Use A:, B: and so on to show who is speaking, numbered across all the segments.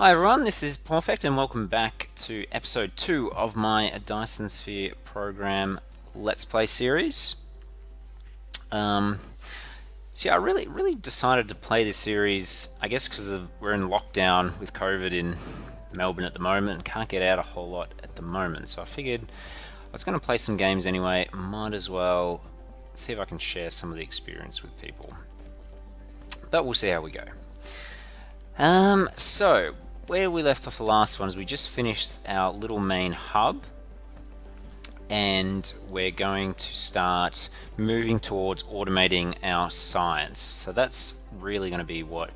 A: Hi everyone, this is Perfect and welcome back to episode 2 of my Dyson Sphere Program Let's Play series. I really decided to play this series, I guess because we're in lockdown with COVID in Melbourne at the moment and can't get out a whole lot at the moment. So I figured I was going to play some games anyway, might as well see if I can share some of the experience with people. But we'll see how we go. So where we left off the last one is we just finished our little main hub and we're going to start moving towards automating our science. So that's really going to be what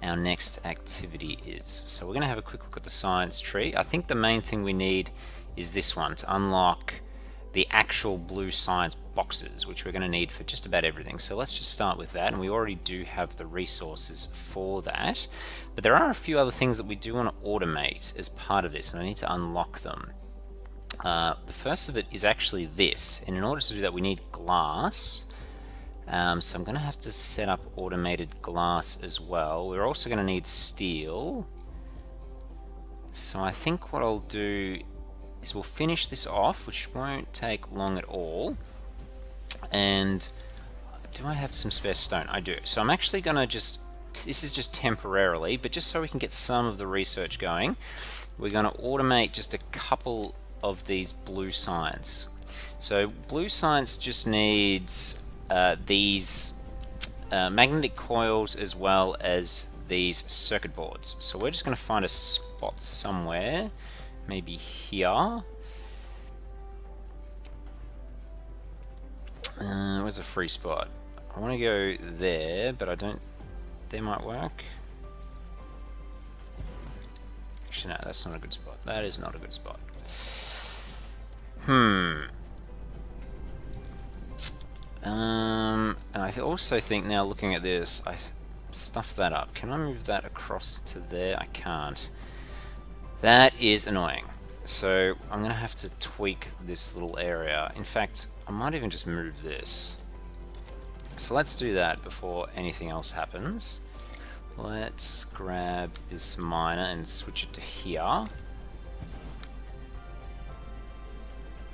A: our next activity is. So we're going to have a quick look at the science tree. I think the main thing we need is this one to unlock the actual blue science boxes, which we're going to need for just about everything. So let's just start with that, and we already do have the resources for that. But there are a few other things that we do want to automate as part of this, and I need to unlock them. The first of it is actually this, and in order to do that we need glass. So I'm going to have to set up automated glass as well. We're also going to need steel. So I think what I'll do is we'll finish this off, which won't take long at all. And do I have some spare stone? I do. So I'm actually going to this is just temporarily, but just so we can get some of the research going, we're going to automate just a couple of these blue science. So blue science just needs these magnetic coils as well as these circuit boards. So we're just going to find a spot somewhere. Maybe here. Where's a free spot? I want to go there, but I don't. There might work. Actually, no, that's not a good spot. That is not a good spot. And I also think now, looking at this, I stuffed that up. Can I move that across to there? I can't. That is annoying. So I'm going to have to tweak this little area. In fact, I might even just move this. So let's do that before anything else happens. Let's grab this miner and switch it to here,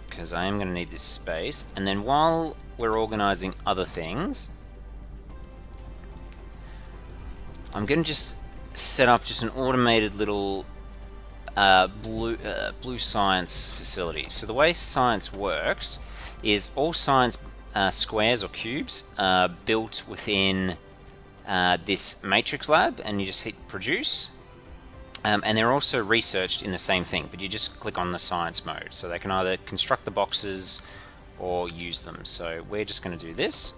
A: because I am going to need this space. And then while we're organizing other things, I'm going to just set up just an automated little blue science facility. So the way science works is all science squares or cubes are built within this matrix lab, and you just hit produce, and they're also researched in the same thing, but you just click on the science mode, so they can either construct the boxes or use them. So we're just going to do this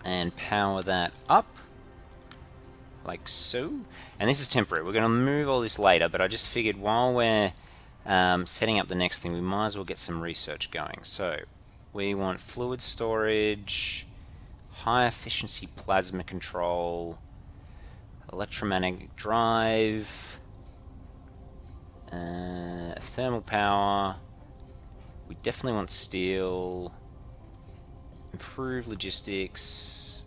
A: and power that up like so, and this is temporary. We're going to move all this later, but I just figured while we're setting up the next thing, we might as well get some research going. So we want fluid storage, high efficiency plasma control, electromagnetic drive, thermal power. We definitely want steel, improve logistics,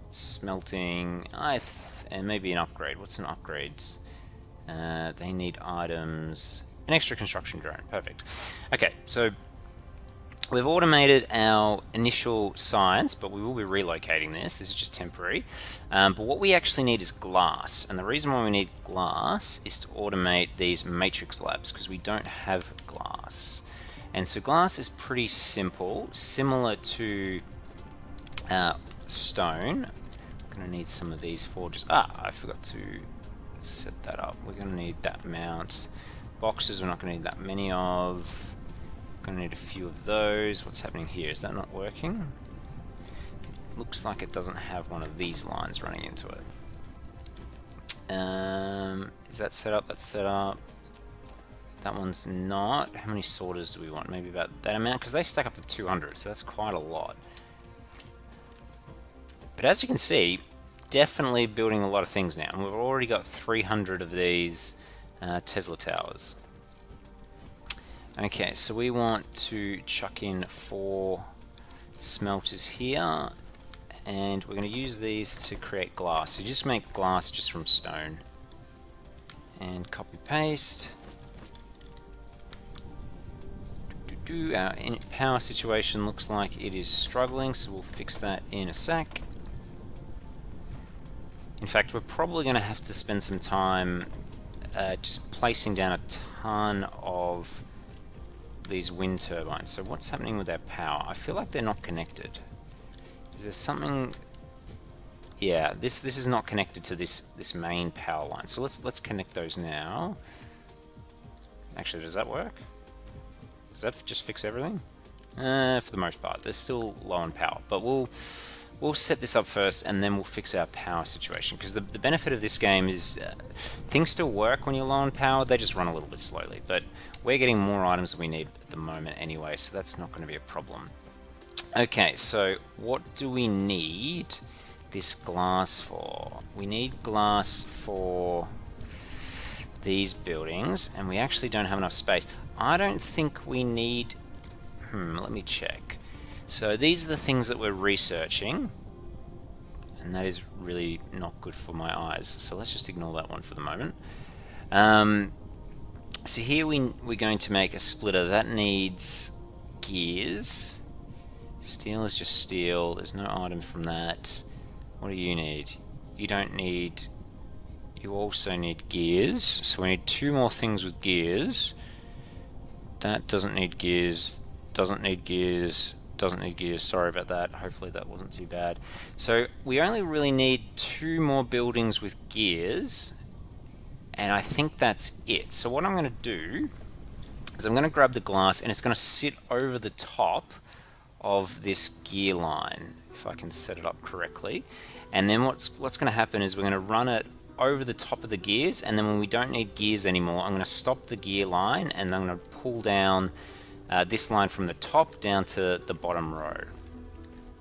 A: smelting, and maybe an upgrade. What's an upgrade? They need items. An extra construction drone. Perfect. Okay, so we've automated our initial science, but we will be relocating this. This is just temporary. But what we actually need is glass. And the reason why we need glass is to automate these matrix labs, because we don't have glass. And so glass is pretty simple, similar to stone. Going to need some of these forges. I forgot to set that up. We're going to need that mount. Boxes we're not going to need that many of. Going to need a few of those. What's happening here? Is that not working? It looks like it doesn't have one of these lines running into it. Is that set up? That's set up. That one's not. How many sorters do we want? Maybe about that amount, because they stack up to 200, so that's quite a lot. But as you can see, definitely building a lot of things now. And we've already got 300 of these Tesla towers. Okay, so we want to chuck in 4 smelters here, and we're going to use these to create glass. So you just make glass just from stone. and copy paste. Our power situation looks like it is struggling, so we'll fix that in a sec. In fact, we're probably going to have to spend some time just placing down a ton of these wind turbines. So what's happening with our power? I feel like they're not connected. Is there something? Yeah, this is not connected to this main power line. So let's connect those now. Actually, does that work? Does that just fix everything? For the most part, they're still low on power, but we'll set this up first, and then we'll fix our power situation. Because the benefit of this game is things still work when you're low on power. They just run a little bit slowly, but we're getting more items than we need at the moment anyway, so that's not going to be a problem. Okay, so what do we need this glass for? We need glass for these buildings, and we actually don't have enough space. I don't think we need... let me check. So these are the things that we're researching, and that is really not good for my eyes, so let's just ignore that one for the moment. So here we're going to make a splitter that needs gears. Steel is just steel, there's no item from that. What do you need? You don't need... You also need gears, so we need 2 more things with gears. That doesn't need gears, doesn't need gears, doesn't need gears. Sorry about that. Hopefully that wasn't too bad. So we only really need 2 more buildings with gears, and I think that's it. So what I'm going to do is I'm going to grab the glass, and it's going to sit over the top of this gear line, if I can set it up correctly. And then what's going to happen is we're going to run it over the top of the gears, and then when we don't need gears anymore, I'm going to stop the gear line, and I'm going to pull down this line from the top down to the bottom row.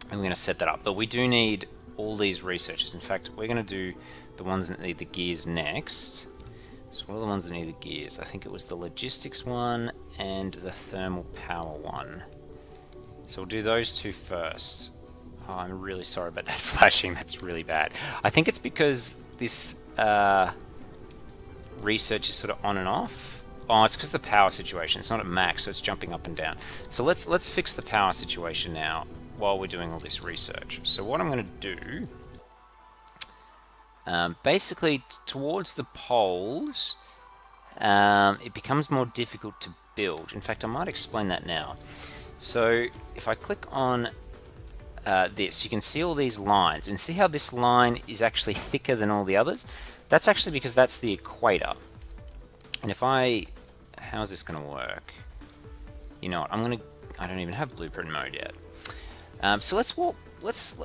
A: And we're going to set that up. But we do need all these researchers. In fact, we're going to do the ones that need the gears next. So what are the ones that need the gears? I think it was the logistics one and the thermal power one. So we'll do those 2 first. Oh, I'm really sorry about that flashing. That's really bad. I think it's because this research is sort of on and off. Oh, it's because the power situation. It's not at max, so it's jumping up and down. So let's fix the power situation now while we're doing all this research. So what I'm going to do, basically towards the poles, it becomes more difficult to build. In fact, I might explain that now. So if I click on this, you can see all these lines, and see how this line is actually thicker than all the others? That's actually because that's the equator. And if how's this going to work? You know what, I don't even have blueprint mode yet. So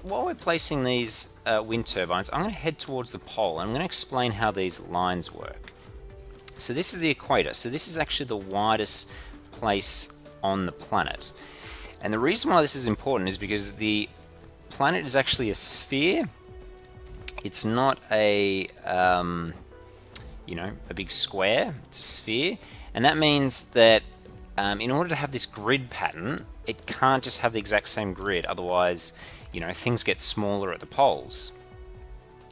A: while we're placing these wind turbines, I'm going to head towards the pole, and I'm going to explain how these lines work. So this is the equator, so this is actually the widest place on the planet. And the reason why this is important is because the planet is actually a sphere. It's not a big square. It's a sphere, and that means that in order to have this grid pattern, it can't just have the exact same grid. Otherwise, things get smaller at the poles.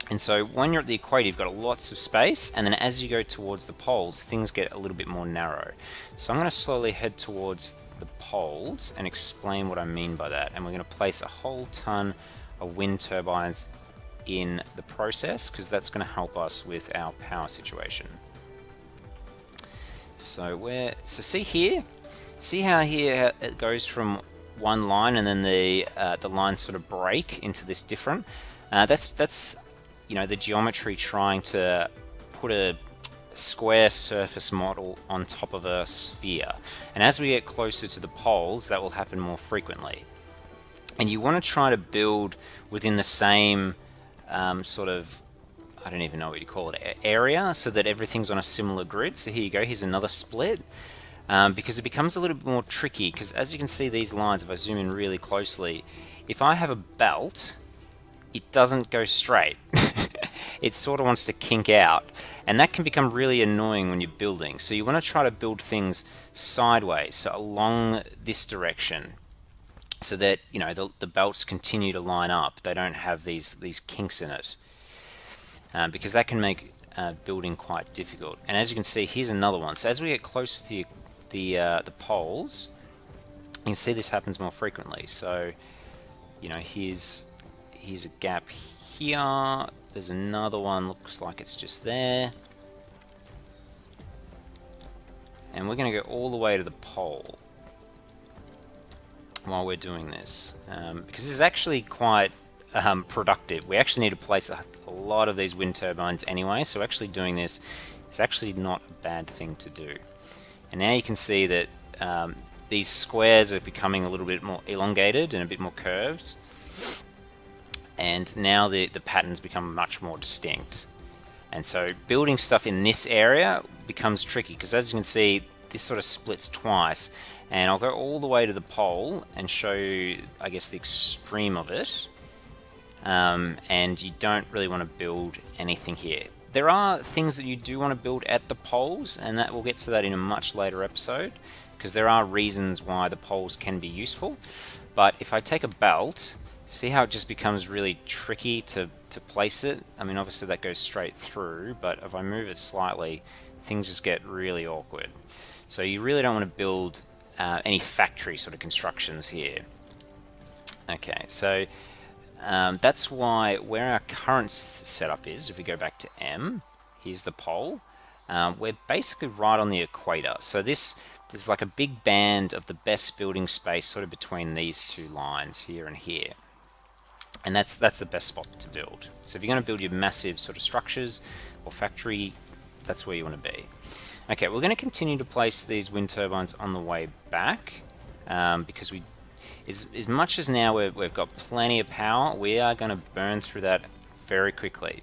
A: And so when you're at the equator, you've got lots of space, and then as you go towards the poles, things get a little bit more narrow. So I'm going to slowly head towards the poles and explain what I mean by that. And we're going to place a whole ton of wind turbines in the process, because that's going to help us with our power situation. So see how here it goes from one line, and then the lines sort of break into this different. That's the geometry trying to put a square surface model on top of a sphere. And as we get closer to the poles, that will happen more frequently. And you want to try to build within the same sort of, I don't even know what you call it, area, so that everything's on a similar grid. So here you go, here's another split. Because it becomes a little bit more tricky, because as you can see these lines, if I zoom in really closely, if I have a belt, it doesn't go straight. It sort of wants to kink out, and that can become really annoying when you're building. So you want to try to build things sideways, so along this direction, so that the belts continue to line up. They don't have these kinks in it, because that can make building quite difficult. And as you can see, here's another one. So as we get closer to the poles, you can see this happens more frequently. So, you know, here's a gap here. There's another one, looks like it's just there. And we're going to go all the way to the pole while we're doing this, because this is actually quite productive. We actually need to place a lot of these wind turbines anyway, so actually doing this is actually not a bad thing to do. And now you can see that these squares are becoming a little bit more elongated and a bit more curved, and now the patterns become much more distinct. And so building stuff in this area becomes tricky, because as you can see, this sort of splits twice. And I'll go all the way to the pole and show you, I guess, the extreme of it. And you don't really want to build anything here. There are things that you do want to build at the poles, and that we'll get to that in a much later episode, because there are reasons why the poles can be useful. But if I take a belt, see how it just becomes really tricky to place it? I mean, obviously that goes straight through, but if I move it slightly, things just get really awkward. So you really don't want to build any factory sort of constructions here. Okay, so that's why where our current setup is, if we go back to M, here's the pole, we're basically right on the equator. So there's like a big band of the best building space sort of between these two lines here and here. And that's the best spot to build. So if you're going to build your massive sort of structures or factory, that's where you want to be. Okay, we're going to continue to place these wind turbines on the way back, because as much as now we've got plenty of power, we are going to burn through that very quickly.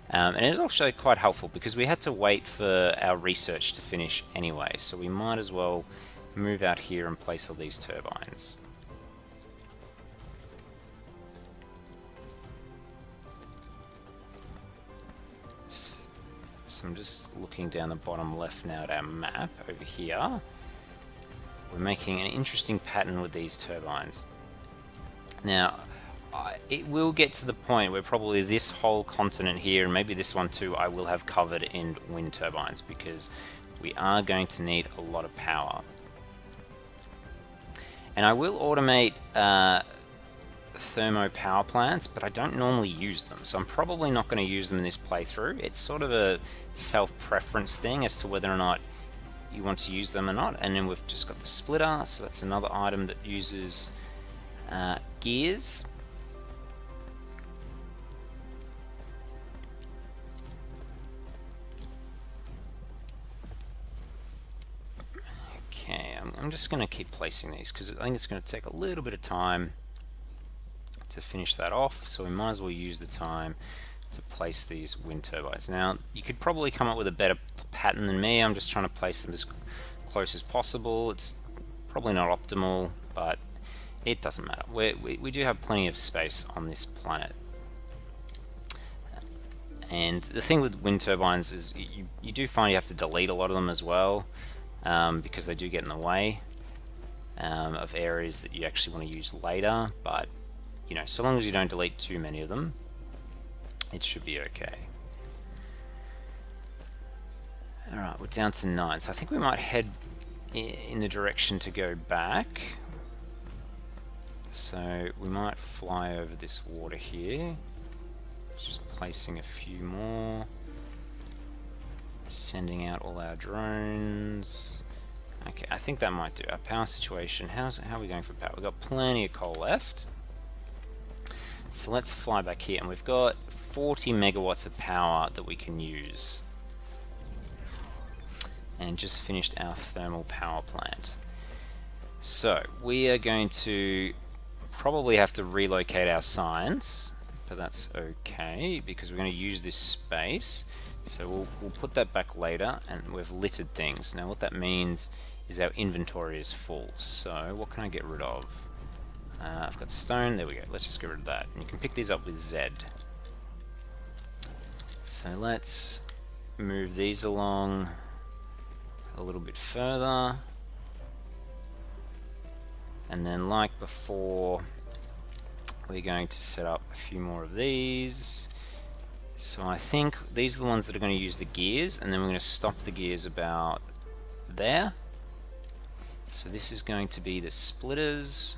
A: And it's also quite helpful because we had to wait for our research to finish anyway, so we might as well move out here and place all these turbines. So I'm just looking down the bottom left now at our map over here. We're making an interesting pattern with these turbines. Now, it will get to the point where probably this whole continent here, and maybe this one too, I will have covered in wind turbines, because we are going to need a lot of power. And I will automate thermo power plants, but I don't normally use them, so I'm probably not going to use them in this playthrough. It's sort of a self-preference thing as to whether or not you want to use them or not. And then we've just got the splitter, so that's another item that uses gears. Okay, I'm just going to keep placing these because I think it's going to take a little bit of time to finish that off, so we might as well use the time to place these wind turbines. Now, you could probably come up with a better pattern than me. I'm just trying to place them as close as possible. It's probably not optimal, but it doesn't matter. We do have plenty of space on this planet. And the thing with wind turbines is you do find you have to delete a lot of them as well, because they do get in the way of areas that you actually want to use later. But you know, so long as you don't delete too many of them, it should be okay. Alright, we're down to 9, so I think we might head in the direction to go back. So we might fly over this water here, just placing a few more, sending out all our drones. Okay, I think that might do. Our power situation, how are we going for power? We've got plenty of coal left. So let's fly back here, and we've got 40 megawatts of power that we can use. And just finished our thermal power plant. So we are going to probably have to relocate our science, but that's okay because we're going to use this space. So we'll put that back later, and we've littered things. Now what that means is our inventory is full. So what can I get rid of? I've got stone, there we go, let's just get rid of that. And you can pick these up with Z. So let's move these along a little bit further. And then like before, we're going to set up a few more of these. So I think these are the ones that are going to use the gears, and then we're going to stop the gears about there. So this is going to be the splitters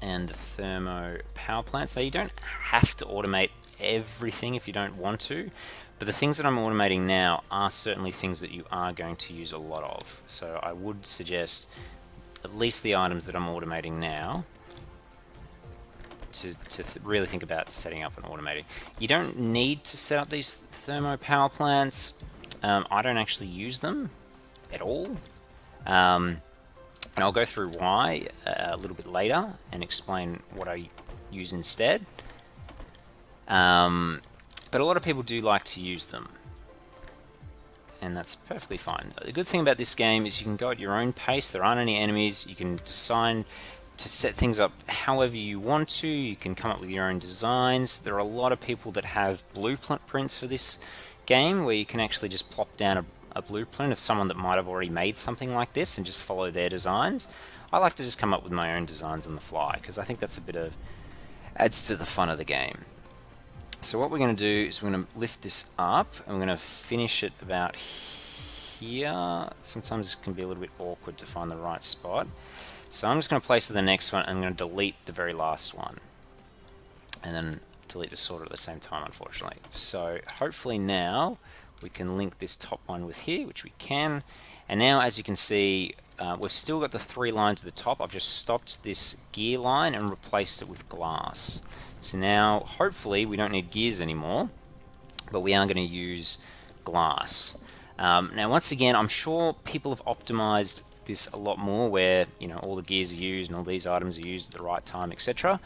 A: and the thermo power plant. So you don't have to automate everything if you don't want to, but the things that I'm automating now are certainly things that you are going to use a lot of. So I would suggest at least the items that I'm automating now to really think about setting up and automating. You don't need to set up these thermo power plants. I don't actually use them at all. And I'll go through why a little bit later and explain what I use instead. But a lot of people do like to use them, and that's perfectly fine. The good thing about this game is you can go at your own pace. There aren't any enemies. You can decide to set things up however you want to. You can come up with your own designs. There are a lot of people that have blueprints for this game where you can actually just plop down a blueprint of someone that might have already made something like this and just follow their designs. I like to just come up with my own designs on the fly because I think that's a bit of adds to the fun of the game. So what we're going to do is we're going to lift this up and we're going to finish it about here. Sometimes it can be a little bit awkward to find the right spot. So I'm just going to place the next one and I'm going to delete the very last one. And then delete the sorter at the same time, unfortunately. So hopefully now we can link this top one with here, which we can. And now, as you can see, we've still got the 3 lines at the top. I've just stopped this gear line and replaced it with glass. So now, hopefully, we don't need gears anymore, but we are going to use glass. Now, once again, I'm sure people have optimized this a lot more where, you know, all the gears are used and all these items are used at the right time, etc.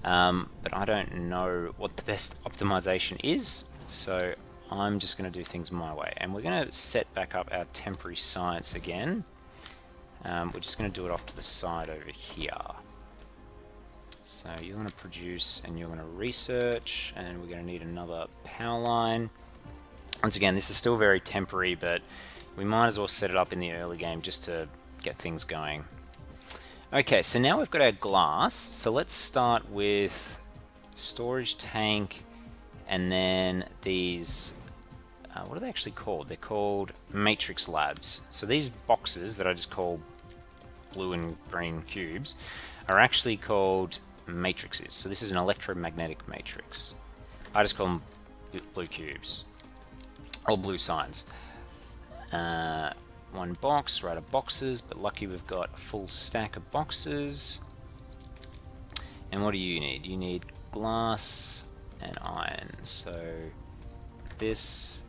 A: But I don't know what the best optimization is, so I'm just going to do things my way. And we're going to set back up our temporary science again. We're just going to do it off to the side over here. So you're going to produce and you're going to research, and we're going to need another power line. Once again, this is still very temporary, but we might as well set it up in the early game just to get things going. Okay, so now we've got our glass. So let's start with storage tank, and then these, what are they actually called? They're called matrix labs. So these boxes that I just call blue and green cubes are actually called matrices. So this is an electromagnetic matrix. I just call them blue cubes, or blue signs. One box, right, of boxes, but lucky we've got a full stack of boxes. And what do you need? You need glass and iron. So this,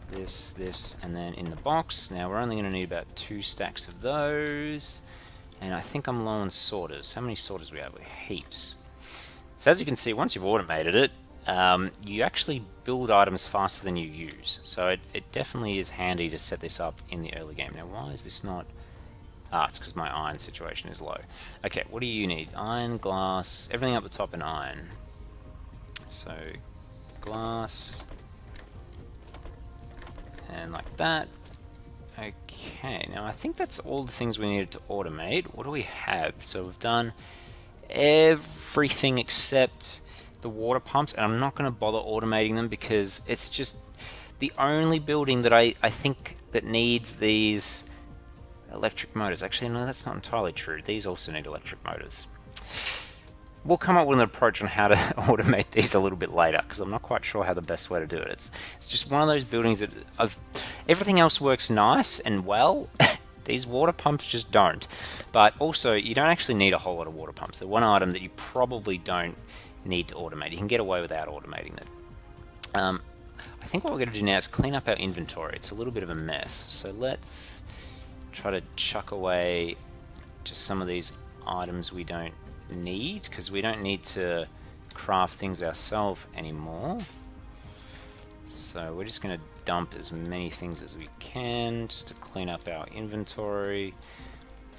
A: and then in the box. Now we're only going to need about 2 stacks of those. And I think I'm low on sorters. How many sorters we have? We have heaps. So as you can see, once you've automated it, you actually build items faster than you use. So it definitely is handy to set this up in the early game. Now, why is this not... it's because my iron situation is low. Okay, what do you need? Iron, glass, everything up the top in iron. So, glass, and like that. Okay, now I think that's all the things we needed to automate. What do we have? So we've done everything except the water pumps, and I'm not going to bother automating them because it's just the only building that I think that needs these electric motors. Actually, no, that's not entirely true. These also need electric motors. We'll come up with an approach on how to automate these a little bit later because I'm not quite sure how the best way to do it. It's just one of those buildings that everything else works nice and well. These water pumps just don't. But also, you don't actually need a whole lot of water pumps. They're one item that you probably don't need to automate. You can get away without automating it. I think what we're going to do now is clean up our inventory. It's a little bit of a mess. So let's try to chuck away just some of these items we don't need, because we don't need to craft things ourselves anymore. So we're just going to dump as many things as we can just to clean up our inventory.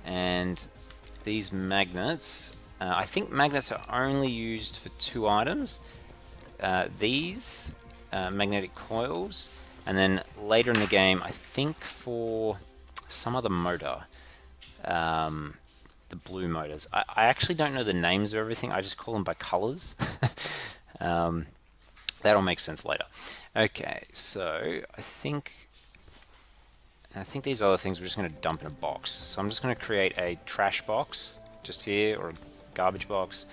A: And these magnets, I think magnets are only used for 2 items. These magnetic coils, and then later in the game I think for some other motor, the blue motors. I actually don't know the names of everything. I just call them by colors. That'll make sense later. Okay, so I think these other things we're just going to dump in a box. So I'm just going to create a trash box just here, or a garbage box,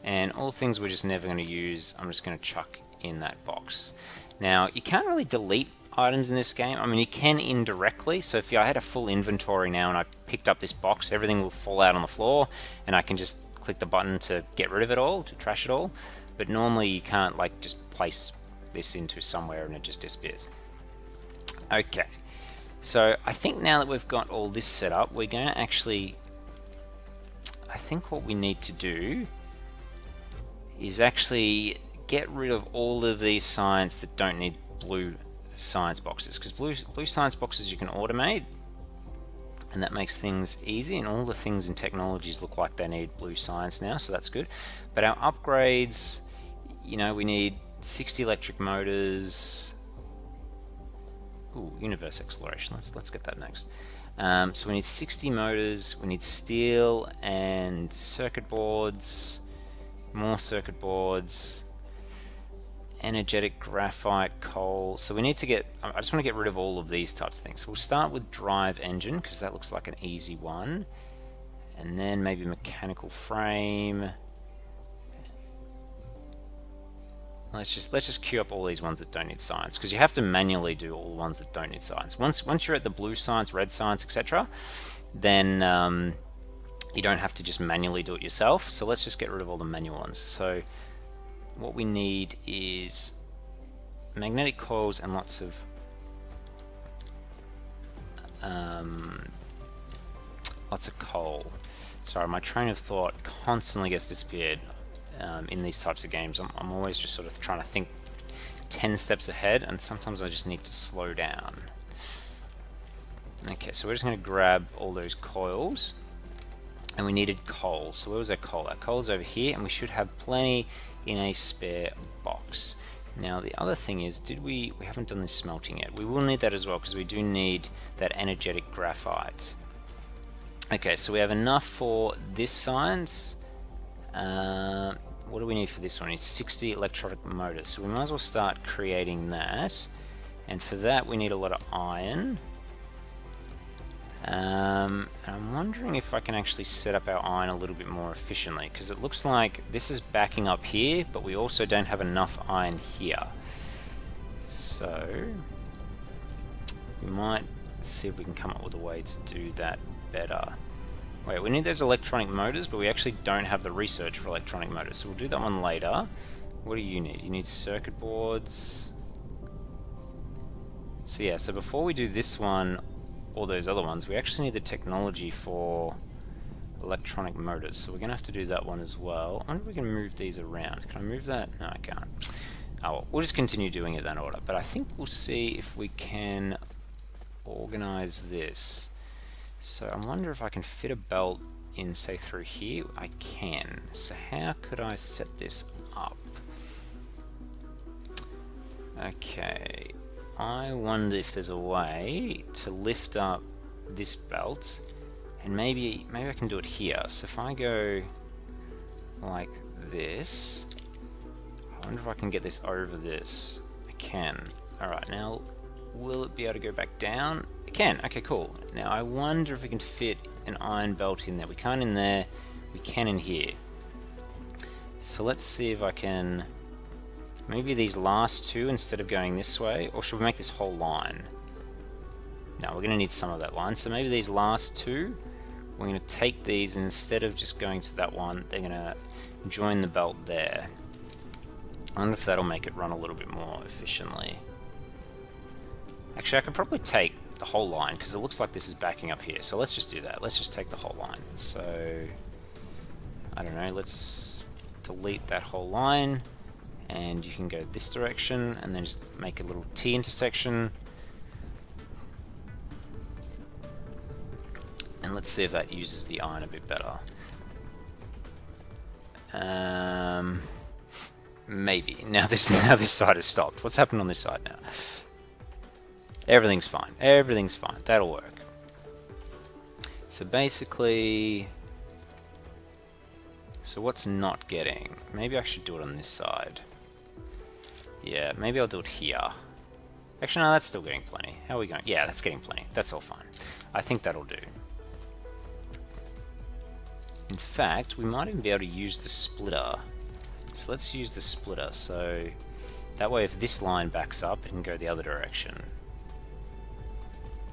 A: and all things we're just never going to use, I'm just going to chuck in that box. Now, you can't really delete items in this game. I mean, you can indirectly. So if I had a full inventory now and I picked up this box, everything will fall out on the floor, and I can just click the button to get rid of it all, to trash it all. But normally you can't like just place this into somewhere and it just disappears. Okay, so I think now that we've got all this set up, we're going to actually, I think what we need to do is actually get rid of all of these science that don't need blue science boxes, because blue science boxes you can automate, and that makes things easy, and all the things in technologies look like they need blue science now, so that's good. But our upgrades, you know, we need 60 electric motors. Ooh, universe exploration, let's get that next. So we need 60 motors, we need steel and circuit boards, more circuit boards, energetic graphite, coal. So we need to get, I just want to get rid of all of these types of things. So we'll start with drive engine, because that looks like an easy one, and then maybe mechanical frame. Let's just queue up all these ones that don't need science, because you have to manually do all the ones that don't need science. Once you're at the blue science, red science, etc., then you don't have to just manually do it yourself. So let's just get rid of all the manual ones. So what we need is magnetic coils and lots of coal. Sorry, my train of thought constantly gets disappeared in these types of games. I'm always just sort of trying to think 10 steps ahead, and sometimes I just need to slow down. Okay, so we're just going to grab all those coils, and we needed coal. So where was our coal? Our coal's over here, and we should have plenty in a spare box. Now the other thing is, we haven't done this smelting yet. We will need that as well, because we do need that energetic graphite. Okay, so we have enough for this science. What do we need for this one? It's 60 electronic motors, so we might as well start creating that. And for that we need a lot of iron. I'm wondering if I can actually set up our iron a little bit more efficiently, because it looks like this is backing up here, but we also don't have enough iron here. So we might see if we can come up with a way to do that better. Wait, we need those electronic motors, but we actually don't have the research for electronic motors, so we'll do that one later. What do you need? You need circuit boards. So yeah, so before we do this one, all those other ones, we actually need the technology for electronic motors, so we're going to have to do that one as well. I wonder if we can move these around. Can I move that? No, I can't. Oh, well, we'll just continue doing it in that order, but I think we'll see if we can organize this. So I wonder if I can fit a belt in, say, through here. I can. So how could I set this up? Okay, I wonder if there's a way to lift up this belt, and maybe I can do it here. So if I go like this, I wonder if I can get this over this. I can. Alright, now will it be able to go back down? It can. Okay, cool. Now I wonder if we can fit an iron belt in there. We can't in there, we can in here. So let's see if I can, maybe these last two instead of going this way, or should we make this whole line? No, we're going to need some of that line. So maybe these last two, we're going to take these, and instead of just going to that one, they're going to join the belt there. I wonder if that'll make it run a little bit more efficiently. Actually, I could probably take the whole line, because it looks like this is backing up here. So let's just do that. Let's just take the whole line. So, I don't know, let's delete that whole line, and you can go this direction, and then just make a little T intersection. And let's see if that uses the iron a bit better. Maybe. Now this side has stopped. What's happened on this side now? Everything's fine. Everything's fine. That'll work. So basically, so what's not getting? Maybe I should do it on this side. Yeah, maybe I'll do it here. Actually, no, that's still getting plenty. How are we going? Yeah, that's getting plenty. That's all fine. I think that'll do. In fact, we might even be able to use the splitter. So let's use the splitter. So that way, if this line backs up, it can go the other direction.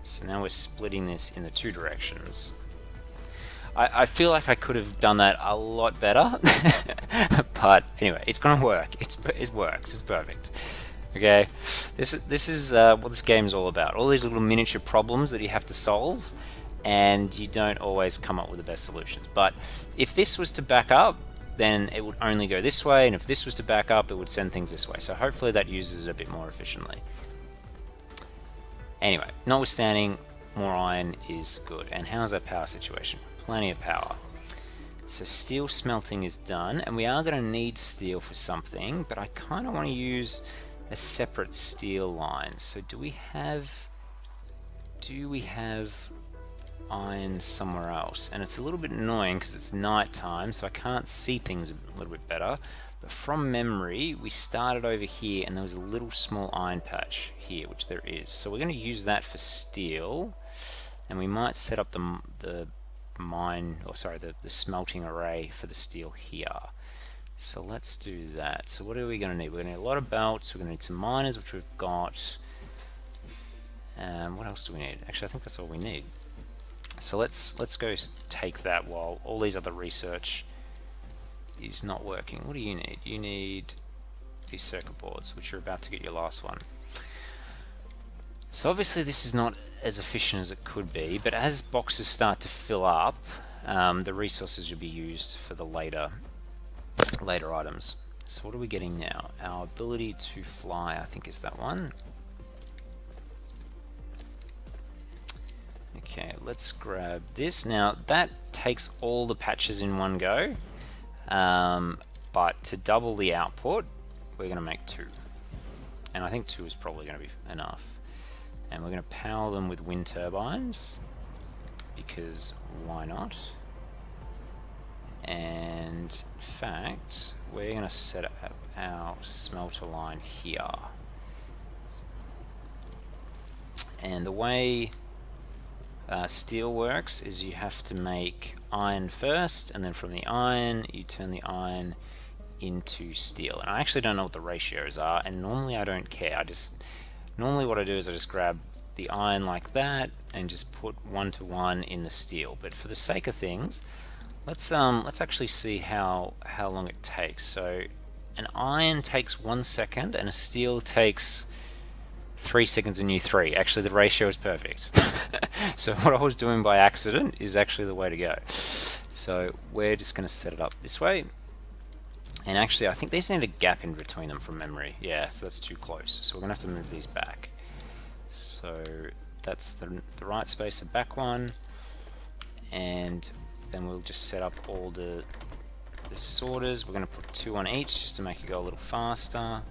A: So now we're splitting this in the two directions. I feel like I could have done that a lot better, but anyway, it's gonna work. It works. It's perfect. Okay, this is what this game is all about. All these little miniature problems that you have to solve, and you don't always come up with the best solutions. But if this was to back up, then it would only go this way, and if this was to back up, it would send things this way. So hopefully that uses it a bit more efficiently. Anyway, notwithstanding, more iron is good. And how's our power situation? Plenty of power. So steel smelting is done, and we are going to need steel for something, but I kind of want to use a separate steel line. So do we have iron somewhere else? And it's a little bit annoying because it's night time, so I can't see things a little bit better. But from memory, we started over here and there was a little small iron patch here, which there is. So we're going to use that for steel, and we might set up the smelting array for the steel here. So let's do that. So what are we going to need? We're going to need a lot of belts. We're going to need some miners, which we've got. What else do we need? Actually, I think that's all we need. So let's go take that while all these other research is not working. What do you need? You need these circuit boards, which you're about to get your last one. So obviously this is not as efficient as it could be, but as boxes start to fill up, the resources will be used for the later items. So what are we getting now? Our ability to fly, I think, is that one. Okay, let's grab this. Now that takes all the patches in one go, but to double the output, we're going to make 2. And I think 2 is probably going to be enough. And we're going to power them with wind turbines, because why not? And in fact, we're going to set up our smelter line here. And the way steel works is you have to make iron first, and then from the iron you turn the iron into steel. And I actually don't know what the ratios are, and normally I don't care. Normally what I do is I just grab the iron like that and just put 1-to-1 in the steel. But for the sake of things, let's actually see how long it takes. So an iron takes 1 second and a steel takes 3 seconds and U3. Actually, the ratio is perfect. So what I was doing by accident is actually the way to go. So we're just going to set it up this way. And actually, I think these need a gap in between them from memory. Yeah, so that's too close. So we're going to have to move these back. So that's the right space, the back one. And then we'll just set up all the sorters. We're going to put 2 on each just to make it go a little faster.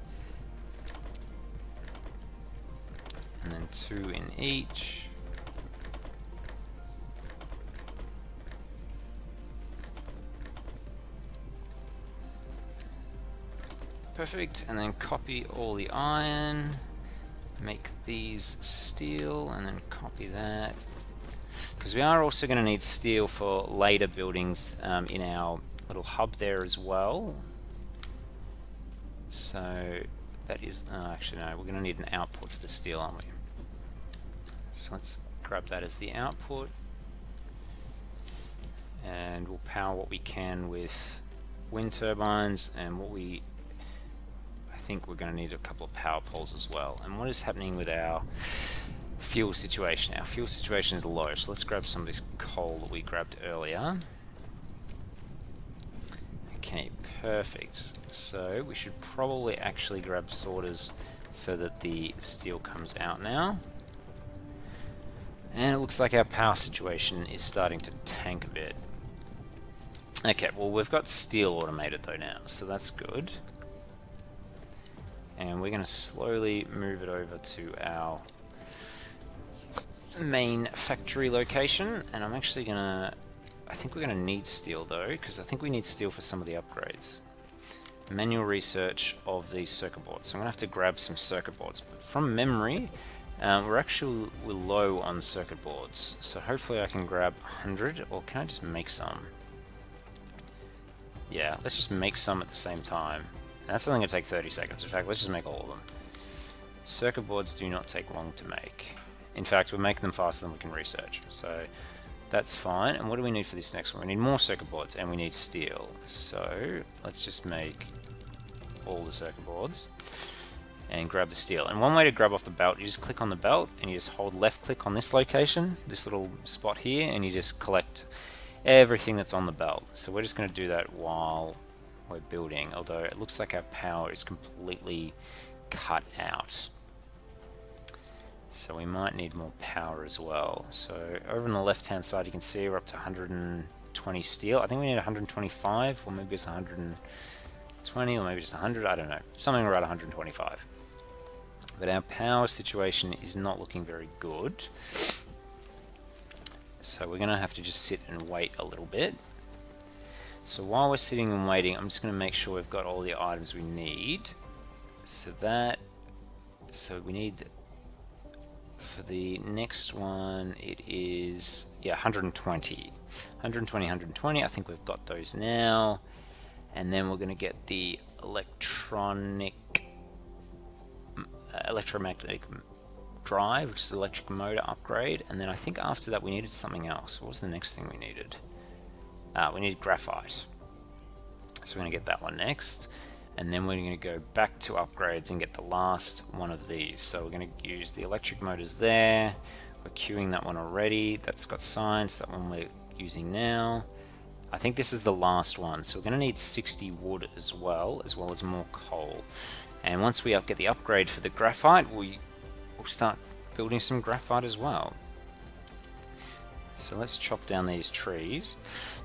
A: And then 2 in each. Perfect, and then copy all the iron, make these steel, and then copy that. Because we are also going to need steel for later buildings in our little hub there as well. So that is, actually no, we're going to need an output for the steel, aren't we? So let's grab that as the output. And we'll power what we can with wind turbines, and I think we're going to need a couple of power poles as well. And what is happening with our fuel situation? Our fuel situation is low, so let's grab some of this coal that we grabbed earlier. Okay, perfect. So we should probably actually grab sorters so that the steel comes out now. And it looks like our power situation is starting to tank a bit. Okay, well, we've got steel automated though now, so that's good. And we're going to slowly move it over to our main factory location. And I'm actually going to, I think we're going to need steel though, because I think we need steel for some of the upgrades. manual research of these circuit boards. So I'm going to have to grab some circuit boards. But from memory, we're low on circuit boards. So hopefully I can grab 100, or can I just make some? Yeah, let's just make some at the same time. And that's only going to take 30 seconds. In fact, let's just make all of them. Circuit boards do not take long to make. In fact, we're making them faster than we can research. So that's fine. And what do we need for this next one? We need more circuit boards and we need steel. So let's just make all the circuit boards and grab the steel. And one way to grab off the belt, you just click on the belt and you just hold left click on this location, this little spot here, and you just collect everything that's on the belt. So we're just going to do that while we're building, although it looks like our power is completely cut out. So we might need more power as well. So over on the left hand side you can see we're up to 120 steel. I think we need 125, or maybe it's 120, or maybe just 100, I don't know. Something around 125. But our power situation is not looking very good. So we're going to have to just sit and wait a little bit. So while we're sitting and waiting, I'm just going to make sure we've got all the items we need. So we need, for the next one, it is, yeah, 120. 120, I think we've got those now. And then we're going to get the electromagnetic drive, which is electric motor upgrade. And then I think after that we needed something else. What was the next thing we needed? We needed graphite. So we're going to get that one next. And then we're going to go back to upgrades and get the last one of these. So we're going to use the electric motors there. We're queuing that one already. That's got science, that one we're using now. I think this is the last one. So we're going to need 60 wood as well as more coal. And once we get the upgrade for the graphite, we'll start building some graphite as well. So let's chop down these trees.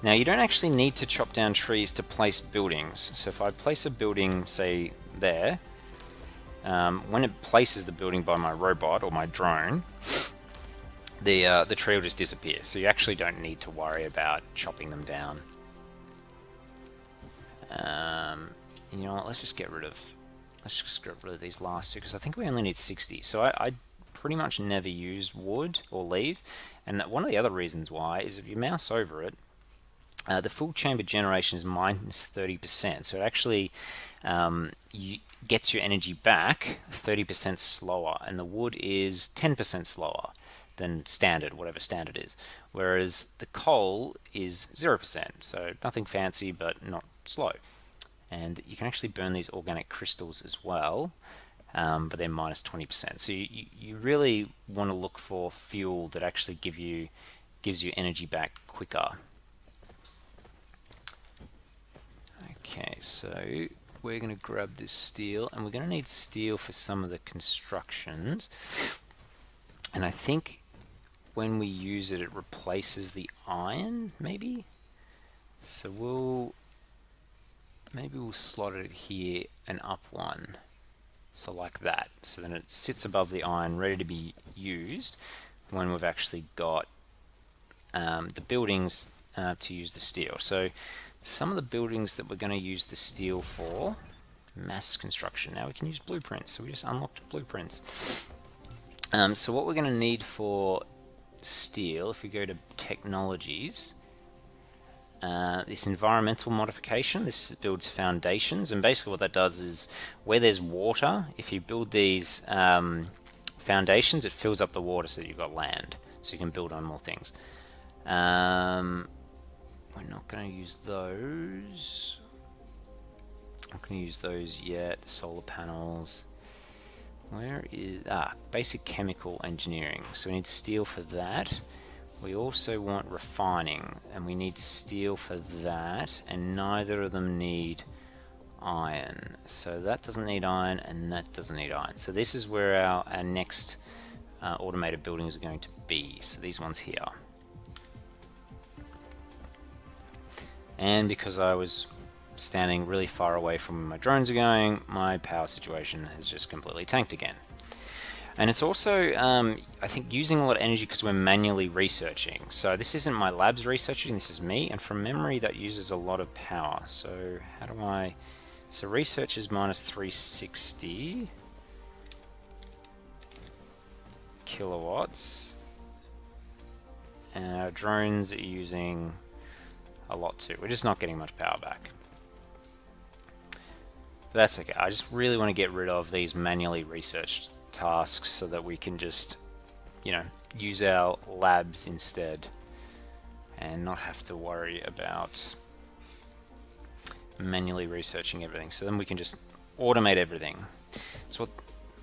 A: Now you don't actually need to chop down trees to place buildings. So if I place a building, say there, when it places the building by my robot or my drone, the tree will just disappear. So you actually don't need to worry about chopping them down. You know what? Let's just get rid of these last two, because I think we only need 60. So I pretty much never use wood or leaves, and one of the other reasons why is if you mouse over it, the full chamber generation is minus 30%, so it actually gets your energy back 30% slower, and the wood is 10% slower than standard, whatever standard is, whereas the coal is 0%, so nothing fancy but not slow. And you can actually burn these organic crystals as well, but they're minus 20%. So you really want to look for fuel that actually gives you energy back quicker. Okay, so we're going to grab this steel, and we're going to need steel for some of the constructions. And I think when we use it, it replaces the iron, maybe? So maybe we'll slot it here and up one. So like that. So then it sits above the iron, ready to be used when we've actually got the buildings to use the steel. So some of the buildings that we're going to use the steel for, mass construction. Now we can use blueprints. So we just unlocked blueprints. So what we're going to need for steel, if we go to technologies, this environmental modification, this builds foundations, and basically what that does is where there's water, if you build these foundations, it fills up the water so that you've got land, so you can build on more things. We're not going to use those. I'm not going to use those yet. The solar panels. Where is basic chemical engineering? So we need steel for that. We also want refining, and we need steel for that, and neither of them need iron. So that doesn't need iron, and that doesn't need iron. So this is where our next automated buildings are going to be. So these ones here. And because I was standing really far away from where my drones are going, my power situation has just completely tanked again. And it's also, I think, using a lot of energy because we're manually researching. So this isn't my lab's researching, this is me, and from memory that uses a lot of power. So how do I So research is minus 360 kilowatts, and our drones are using a lot too. We're just not getting much power back. But that's okay. I just really want to get rid of these manually researched tasks so that we can just, you know, use our labs instead and not have to worry about manually researching everything. So then we can just automate everything. So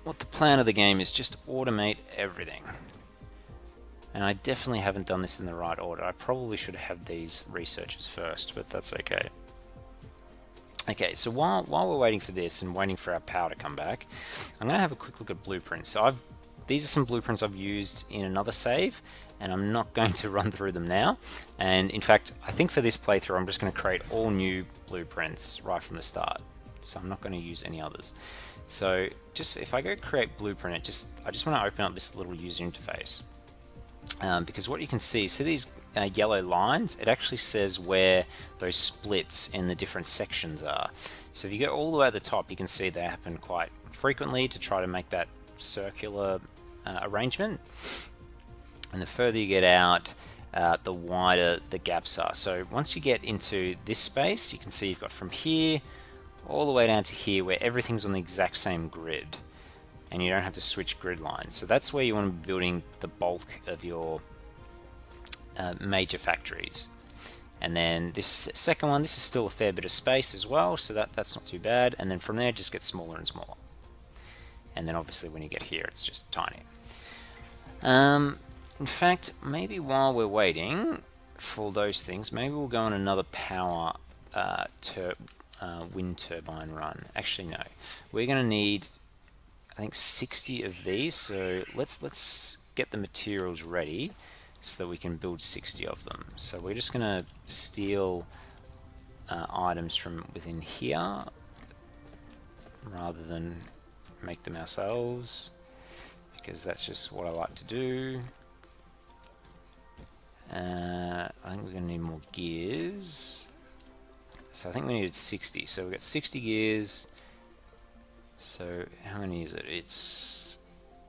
A: what the plan of the game is, just automate everything. And I definitely haven't done this in the right order. I probably should have had these researchers first, but that's okay. Okay, so while we're waiting for this and waiting for our power to come back, I'm going to have a quick look at blueprints. So these are some blueprints I've used in another save, and I'm not going to run through them now. And in fact, I think for this playthrough, I'm just going to create all new blueprints right from the start. So I'm not going to use any others. So just if I go create blueprint, I just want to open up this little user interface. Because what you can see these yellow lines, it actually says where those splits in the different sections are. So if you go all the way at the top, you can see they happen quite frequently to try to make that circular arrangement. And the further you get out, the wider the gaps are. So once you get into this space, you can see you've got from here all the way down to here where everything's on the exact same grid, and you don't have to switch grid lines. So that's where you want to be building the bulk of your major factories. And then this second one, this is still a fair bit of space as well, so that's not too bad. And then from there, it just gets smaller and smaller. And then obviously when you get here, it's just tiny. In fact, maybe while we're waiting for those things, maybe we'll go on another power wind turbine run. Actually, no. We're going to need, I think, 60 of these. So let's get the materials ready so that we can build 60 of them. So we're just going to steal items from within here rather than make them ourselves, because that's just what I like to do. I think we're going to need more gears. So I think we needed 60. So we've got 60 gears. So how many is it? It's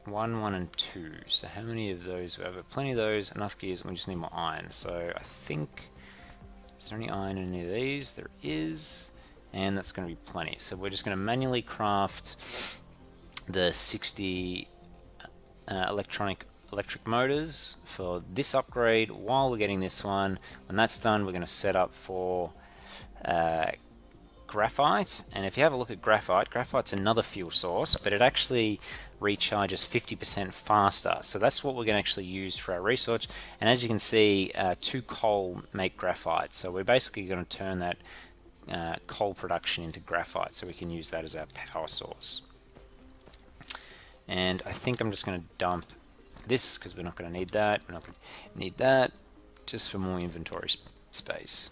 A: 1, 1, and 2. So how many of those? We have plenty of those, enough gears, and we just need more iron. So I think, is there any iron in any of these? There is, and that's going to be plenty. So we're just going to manually craft the 60 electric motors for this upgrade while we're getting this one. When that's done, we're going to set up for graphite. And if you have a look at graphite's another fuel source, but it actually recharges 50% faster. So that's what we're going to actually use for our research. And as you can see, 2 coal make graphite. So we're basically going to turn that coal production into graphite, so we can use that as our power source. And I think I'm just going to dump this because we're not going to need that. We're not going to need that, just for more inventory space.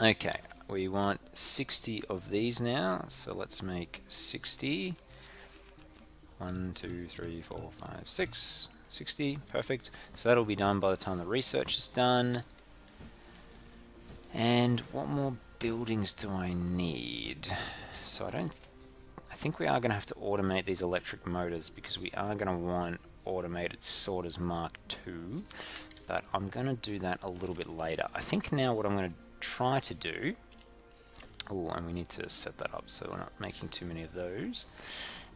A: Okay, we want 60 of these now, so let's make 60. 1, 2, 3, 4, 5, 6. 60, perfect. So that'll be done by the time the research is done. And what more buildings do I need? So I think we are going to have to automate these electric motors, because we are going to want automated sorters Mark II, but I'm going to do that a little bit later. I think now what I'm going to try to do, oh, and we need to set that up so we're not making too many of those,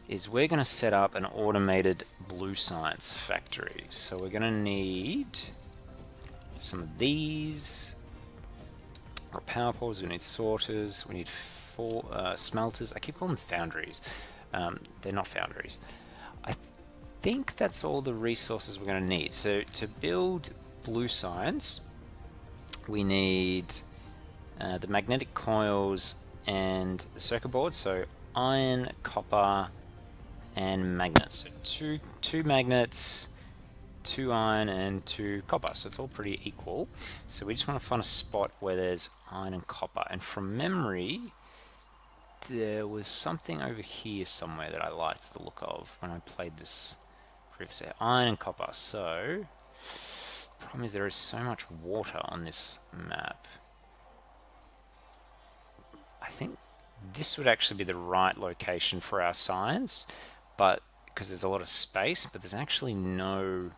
A: is we're going to set up an automated blue science factory. So we're going to need some of these. Our power poles, we need sorters, we need 4 smelters. I keep calling them foundries. They're not foundries. I think that's all the resources we're going to need. So to build blue science, we need the magnetic coils and the circuit board. So iron, copper, and magnets. So two magnets, 2 iron, and 2 copper. So it's all pretty equal. So we just want to find a spot where there's iron and copper. And from memory, there was something over here somewhere that I liked the look of when I played this previously. Iron and copper. So the problem is there is so much water on this map. I think this would actually be the right location for our science, but because there's a lot of space, but there's actually no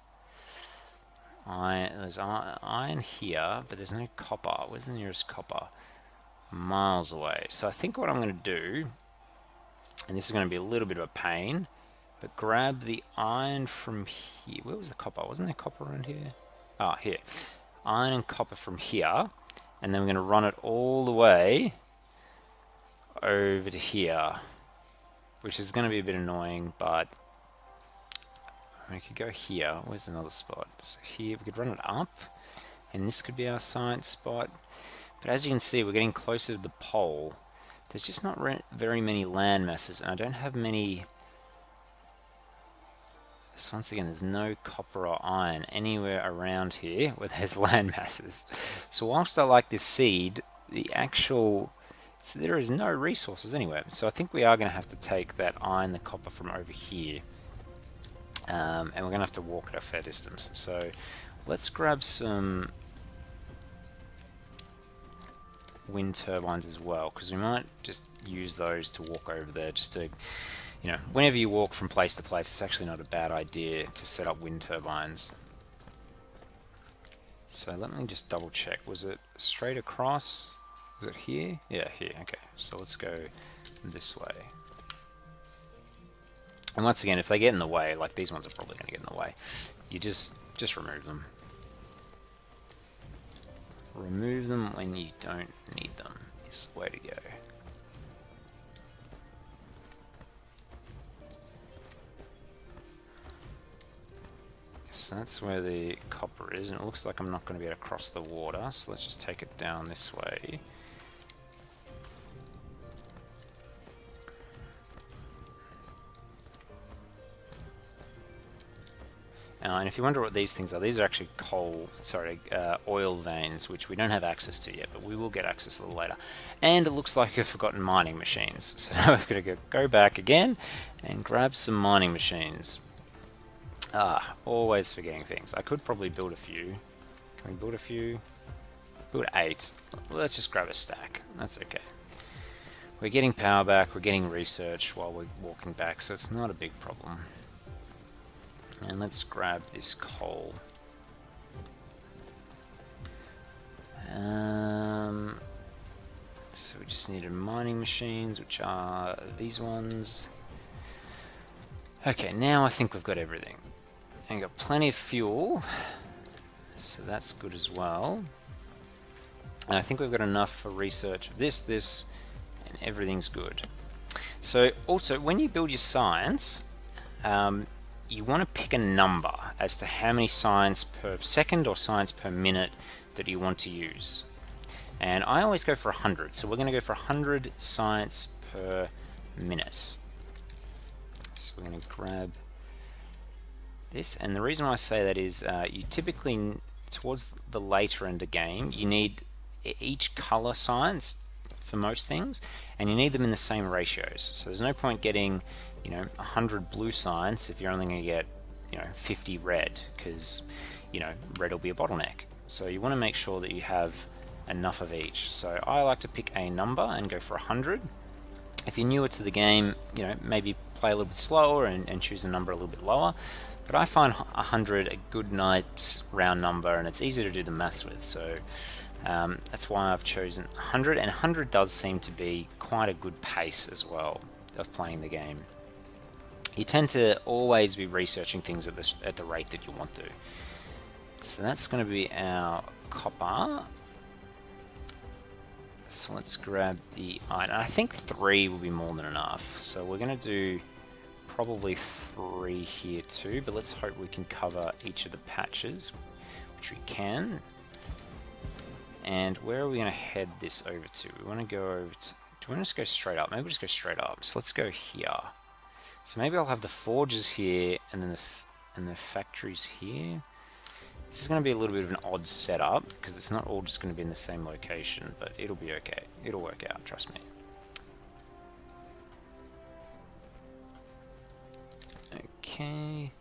A: iron. There's iron here, but there's no copper. Where's the nearest copper? Miles away. So I think what I'm going to do, and this is going to be a little bit of a pain, but grab the iron from here. Where was the copper? Wasn't there copper around here? Ah, here. Iron and copper from here, and then we're going to run it all the way over to here, which is going to be a bit annoying, but we could go here. Where's another spot? So here, we could run it up, and this could be our science spot. But as you can see, we're getting closer to the pole. There's just not very many land masses, and I don't have many. So once again, there's no copper or iron anywhere around here where there's land masses. So whilst I like this seed, there is no resources anywhere. So I think we are going to have to take that iron, the copper from over here. And we're going to have to walk at a fair distance. So let's grab some wind turbines as well, because we might just use those to walk over there, just to, whenever you walk from place to place, it's actually not a bad idea to set up wind turbines. So let me just double check. Was it straight across? Was it here? Yeah, here. Okay, so let's go this way. And once again, if they get in the way, like these ones are probably going to get in the way, you just remove them. Remove them when you don't need them is the way to go. So that's where the copper is, and it looks like I'm not going to be able to cross the water, so let's just take it down this way. And if you wonder what these things are, these are actually oil veins, which we don't have access to yet, but we will get access a little later. And it looks like I've forgotten mining machines. So now we've got to go back again and grab some mining machines. Always forgetting things. I could probably build a few. Can we build a few? Build 8. Let's just grab a stack. That's okay. We're getting power back, we're getting research while we're walking back, so it's not a big problem. And let's grab this coal. So we just needed mining machines, which are these ones. Okay, now I think we've got everything. And got plenty of fuel, so that's good as well. And I think we've got enough for research of this, and everything's good. So also, when you build your science, you want to pick a number as to how many science per second or science per minute that you want to use. And I always go for 100, so we're going to go for 100 science per minute. So we're going to grab this, and the reason why I say that is you typically, towards the later end of the game, you need each color science for most things, and you need them in the same ratios. So there's no point getting 100 blue science if you're only going to get 50 red, because red will be a bottleneck. So you want to make sure that you have enough of each. So I like to pick a number and go for 100. If you're newer to the game, maybe play a little bit slower and choose a number a little bit lower. But I find 100 a good, nice round number, and it's easy to do the maths with. So that's why I've chosen 100, and 100 does seem to be quite a good pace as well of playing the game. You tend to always be researching things at the rate that you want to. So that's going to be our copper. So let's grab the iron. I think 3 will be more than enough. So we're going to do probably 3 here too, but let's hope we can cover each of the patches, which we can. And where are we going to head this over to? We want to go over to... Do we want to just go straight up? Maybe we'll just go straight up. So let's go here. So maybe I'll have the forges here, and then the factories here. This is going to be a little bit of an odd setup, because it's not all just going to be in the same location, but it'll be okay. It'll work out, trust me. Okay.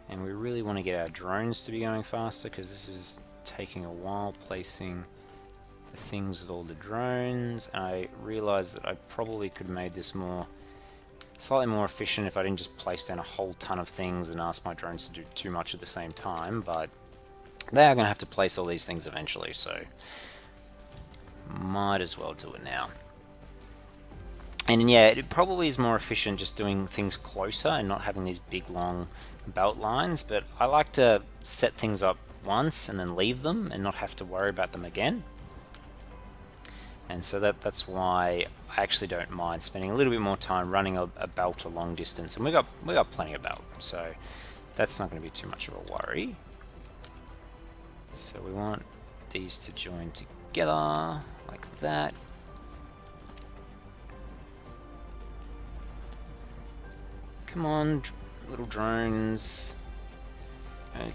A: And we really want to get our drones to be going faster, because this is taking a while placing things with all the drones, and I realized that I probably could have made this slightly more efficient if I didn't just place down a whole ton of things and ask my drones to do too much at the same time, but they are going to have to place all these things eventually, so might as well do it now. And yeah, it probably is more efficient just doing things closer and not having these big long belt lines, but I like to set things up once and then leave them and not have to worry about them again. And so that's why I actually don't mind spending a little bit more time running a belt a long distance, and we got plenty of belt, so that's not going to be too much of a worry. So we want these to join together like that. Come on, little drones.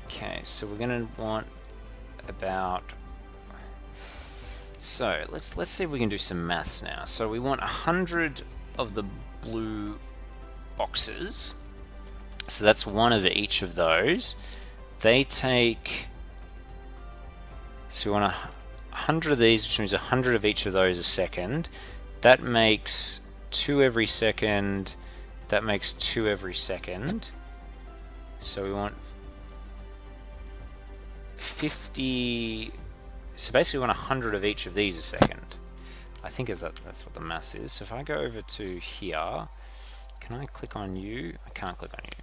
A: Okay, so we're going to want about... So let's see if we can do some maths now. So we want 100 of the blue boxes. So that's one of each of those. They take... So we want 100 of these, which means 100 of each of those a second. That makes 2 every second. That makes 2 every second. So we want 50... So basically we want 100 of each of these a second. I think that's what the maths is. So if I go over to here, can I click on you? I can't click on you.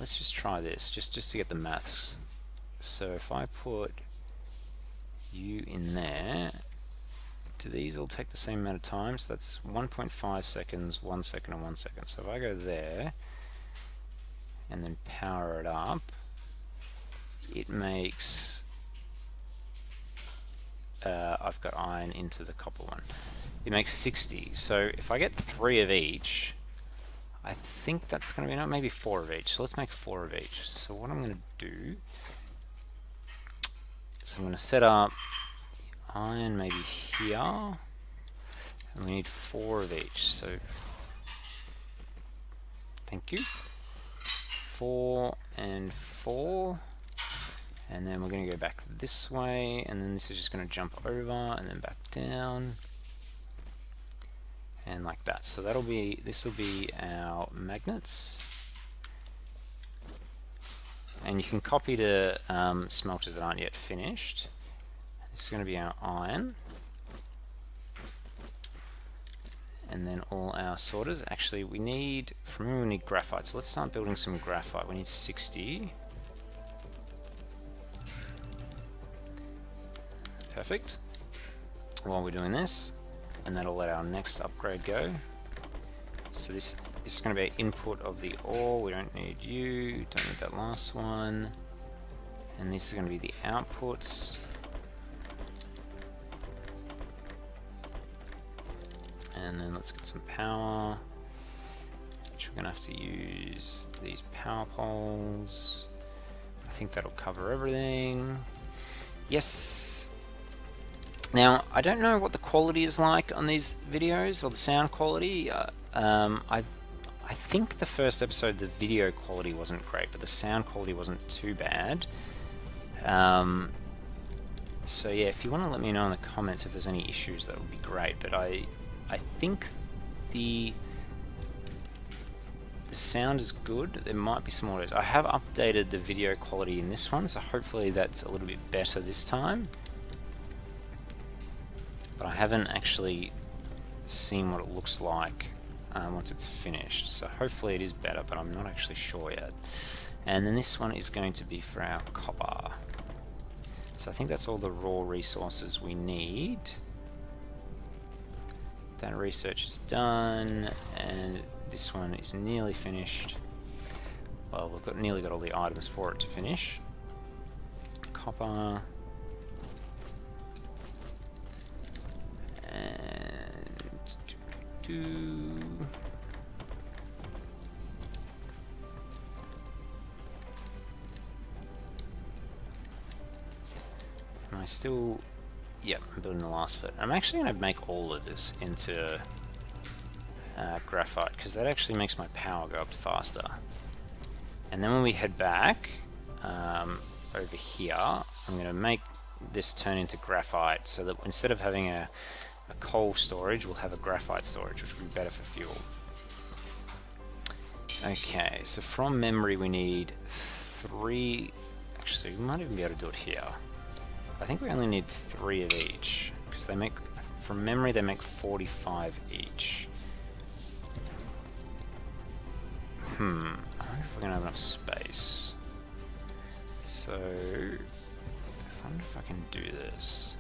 A: Let's just try this, just to get the maths. So if I put you in there, do these all take the same amount of time? So that's 1.5 seconds, 1 second, and 1 second. So if I go there and then power it up, it makes... I've got iron into the copper one. It makes 60. So if I get 3 of each, I think that's going to be enough. Maybe 4 of each. So let's make 4 of each. So what I'm going to do is I'm going to set up iron maybe here, and we need 4 of each. So thank you. 4 and 4. And then we're going to go back this way, and then this is just going to jump over and then back down, and like that. So this will be our magnets, and you can copy to smelters that aren't yet finished. This is going to be our iron, and then all our sorters. Actually, we need graphite. So let's start building some graphite. We need 60. Perfect. While we're doing this, and that'll let our next upgrade go. So this is going to be input of the ore. We don't need you, don't need that last one. And this is going to be the outputs. And then let's get some power, which we're going to have to use these power poles. I think that'll cover everything. Yes. Now, I don't know what the quality is like on these videos, or the sound quality. I think the first episode, the video quality wasn't great, but the sound quality wasn't too bad. So yeah, if you want to let me know in the comments if there's any issues, that would be great. But I think the sound is good. There might be some audios. I have updated the video quality in this one, so hopefully that's a little bit better this time. But I haven't actually seen what it looks like once it's finished. So hopefully it is better, but I'm not actually sure yet. And then this one is going to be for our copper. So I think that's all the raw resources we need. That research is done, and this one is nearly finished. Well, we've nearly got all the items for it to finish. Copper. And I still, yep, I'm building the last bit. I'm actually going to make all of this into graphite, because that actually makes my power go up faster. And then when we head back over here, I'm going to make this turn into graphite, so that instead of having a coal storage, we'll have a graphite storage, which will be better for fuel. Okay, so from memory we need 3, actually we might even be able to do it here. I think we only need 3 of each, because they make, from memory they make 45 each. I wonder if we're going to have enough space. So, I wonder if I can do this.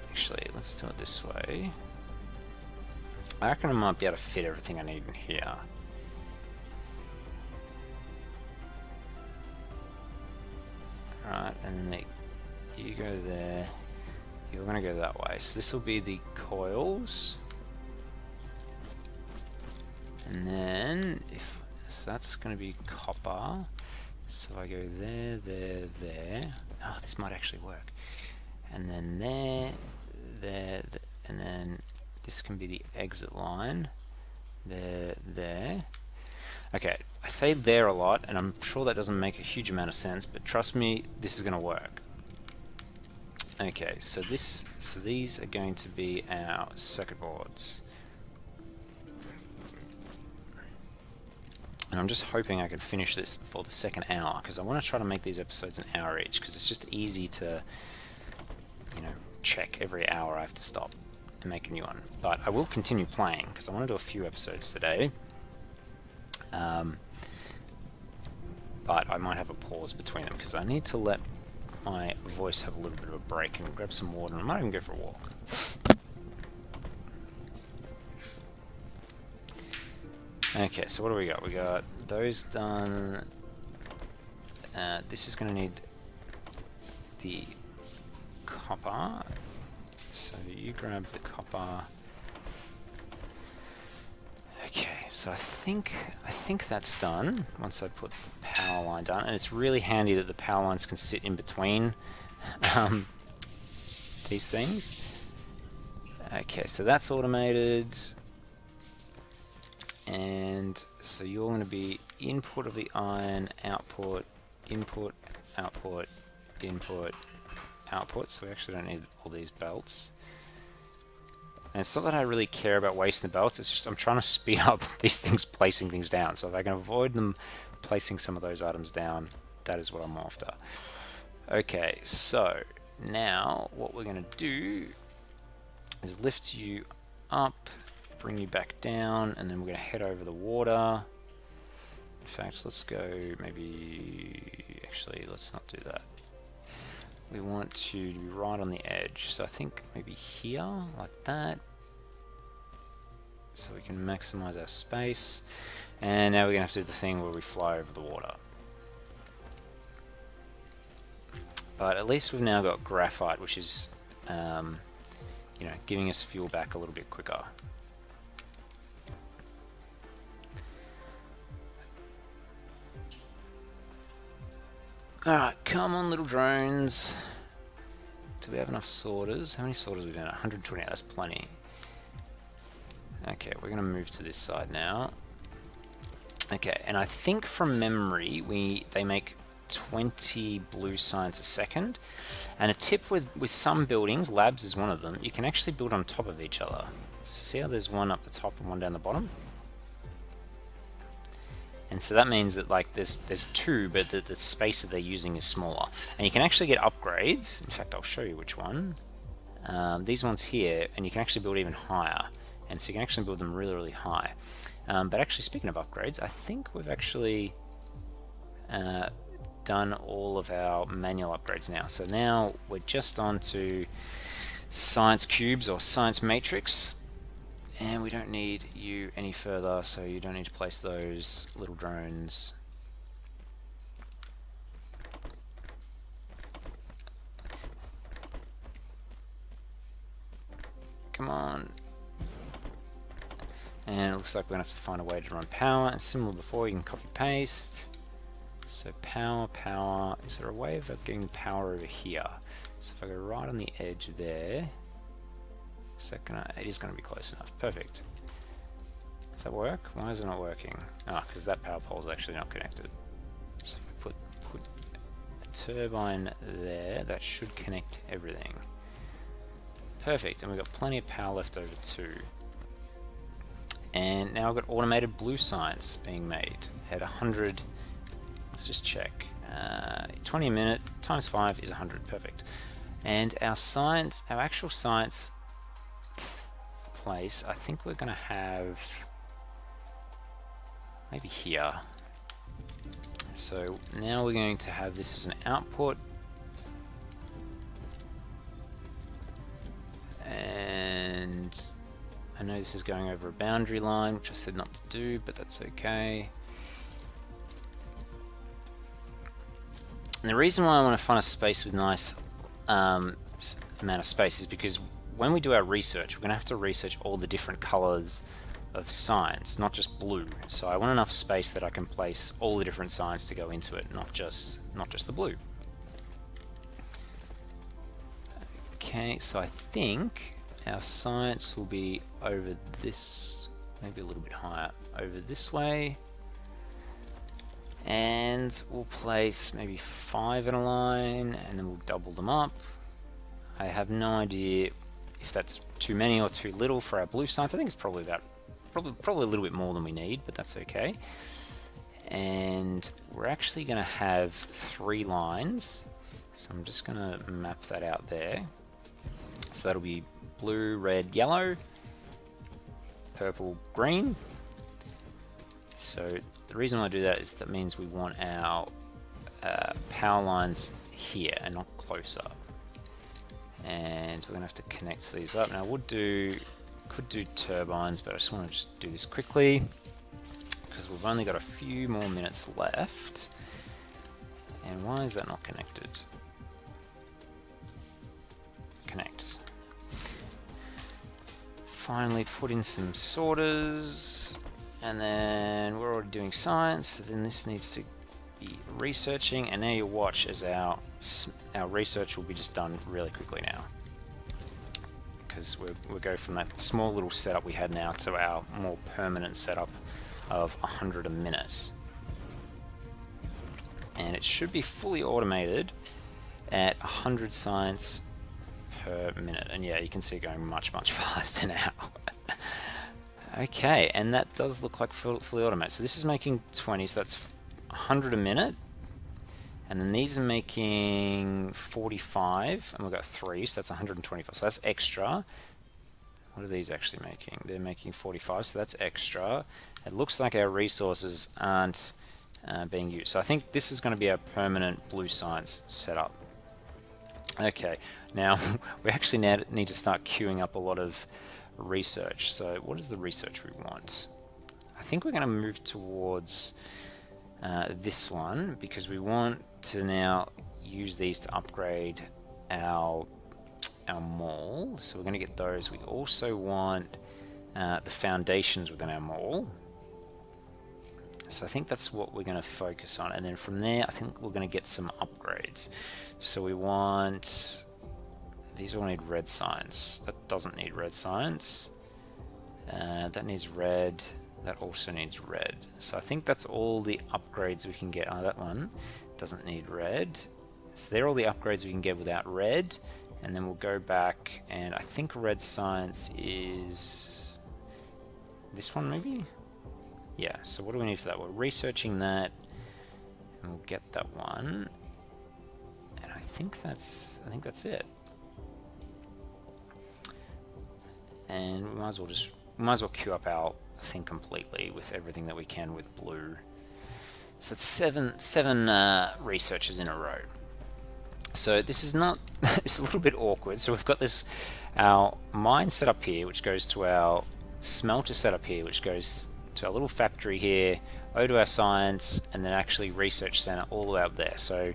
A: Actually, let's do it this way. I reckon I might be able to fit everything I need in here. Alright, and then you go there. You're going to go that way. So this will be the coils. And then, so that's going to be copper. So I go there, there, there. Oh, this might actually work. And then there, there, and then this can be the exit line. There, there. Okay, I say there a lot, and I'm sure that doesn't make a huge amount of sense, but trust me, this is going to work. Okay, so these are going to be our circuit boards. And I'm just hoping I can finish this before the second hour, because I want to try to make these episodes an hour each, because it's just easy to, you know, check every hour I have to stop and make a new one. But I will continue playing, because I want to do a few episodes today. But I might have a pause between them, because I need to let my voice have a little bit of a break and grab some water, and I might even go for a walk. Okay, so what do we got? We got those done. This is going to need the copper. So you grab the copper. Okay, so I think that's done once I put the power line down, and it's really handy that the power lines can sit in between these things. Okay, so that's automated. And so you're going to be input of the iron, output, input, output, input, output. So we actually don't need all these belts. And it's not that I really care about wasting the belts, it's just I'm trying to speed up these things placing things down. So if I can avoid them placing some of those items down, that is what I'm after. Okay, so now what we're going to do is lift you up, bring you back down, and then we're going to head over the water. In fact, let's go maybe, actually let's not do that. We want to be right on the edge, so I think maybe here, like that, so we can maximize our space. And now we're going to have to do the thing where we fly over the water. But at least we've now got graphite, which is you know, giving us fuel back a little bit quicker. Alright, come on little drones. Do we have enough sorters? How many sorters are we doing? 120, that's plenty. Okay, we're going to move to this side now. Okay, and I think from memory, they make 20 blue science a second. And a tip with some buildings, labs is one of them, you can actually build on top of each other. So see how there's one up the top and one down the bottom? And so that means that like there's two, but the space that they're using is smaller. And you can actually get upgrades. In fact, I'll show you which one. These ones here, and you can actually build even higher. And so you can actually build them really, really high. But actually, speaking of upgrades, I think we've actually done all of our manual upgrades now. So now we're just on to science cubes or science matrix. And we don't need you any further, so you don't need to place those little drones. Come on. And it looks like we're going to have to find a way to run power. And similar before, you can copy paste. So power, power. Is there a way of getting the power over here? So if I go right on the edge there, it is going to be close enough. Perfect. Does that work? Why is it not working? Ah, because that power pole is actually not connected. So if I put turbine there. That should connect everything. Perfect, and we've got plenty of power left over too. And now I've got automated blue science being made at 100. Let's just check. 20 a minute times 5 is 100. Perfect. And our science, our actual science place, I think we're going to have maybe here. So now we're going to have this as an output. And I know this is going over a boundary line, which I said not to do, but that's okay. And the reason why I want to find a space with nice amount of space is because when we do our research, we're going to have to research all the different colors of science, not just blue. So I want enough space that I can place all the different science to go into it, not just the blue. Okay, so I think our science will be over this, maybe a little bit higher, over this way. And we'll place maybe 5 in a line, and then we'll double them up. I have no idea if that's too many or too little for our blue science. I think it's probably a little bit more than we need, but that's okay. And we're actually going to have 3 lines, so I'm just going to map that out there. So that'll be blue, red, yellow, purple, green. So the reason why I do that is that means we want our power lines here and not closer. And we're going to have to connect these up. Now could do turbines, but I just want to just do this quickly because we've only got a few more minutes left. And why is that not connected? Connect. Finally put in some sorters. And then we're already doing science, so then this needs to be researching, and now you'll watch as our research will be just done really quickly now. Because we'll go from that small little setup we had now to our more permanent setup of 100 a minute. And it should be fully automated at 100 science per minute. And yeah, you can see it going much faster now. Okay, and that does look like fully automated. So this is making 20, so that's 100 a minute. And then these are making 45, and we've got 3, so that's 125. So that's extra. What are these actually making? They're making 45, so that's extra. It looks like our resources aren't being used. So I think this is going to be our permanent blue science setup. Okay, now we actually now need to start queuing up a lot of research. So what is the research we want? I think we're going to move towards this one because we want to now use these to upgrade our mall. So we're going to get those. We also want the foundations within our mall. So I think that's what we're going to focus on, and then from there I think we're going to get some upgrades. So we want, these all need red science. That doesn't need red science. That needs red. That also needs red. So I think that's all the upgrades we can get. Oh, that one doesn't need red. So they're all the upgrades we can get without red. And then we'll go back, and I think red science is this one maybe? Yeah, so what do we need for that? We're researching that, and we'll get that one. And I think that's it. And we might as well queue up our thing completely with everything that we can with blue. So that's seven researchers in a row. So this is not, it's a little bit awkward. So we've got our mine set up here, which goes to our smelter set up here, which goes to our little factory here, over to our science, and then actually research center all the way up there. So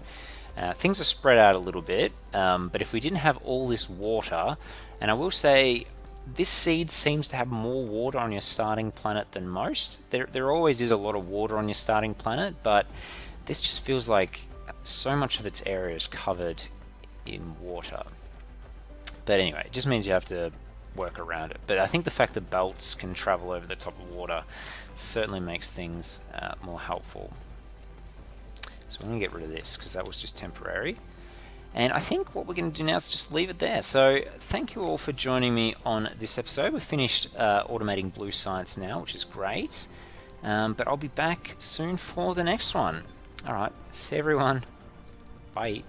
A: things are spread out a little bit, but if we didn't have all this water, and I will say this seed seems to have more water on your starting planet than most. There always is a lot of water on your starting planet, but this just feels like so much of its area is covered in water. But anyway, it just means you have to work around it. But I think the fact that belts can travel over the top of water certainly makes things more helpful. So we're going to get rid of this because that was just temporary. And I think what we're going to do now is just leave it there. So thank you all for joining me on this episode. We've finished automating blue science now, which is great. But I'll be back soon for the next one. All right, see everyone. Bye.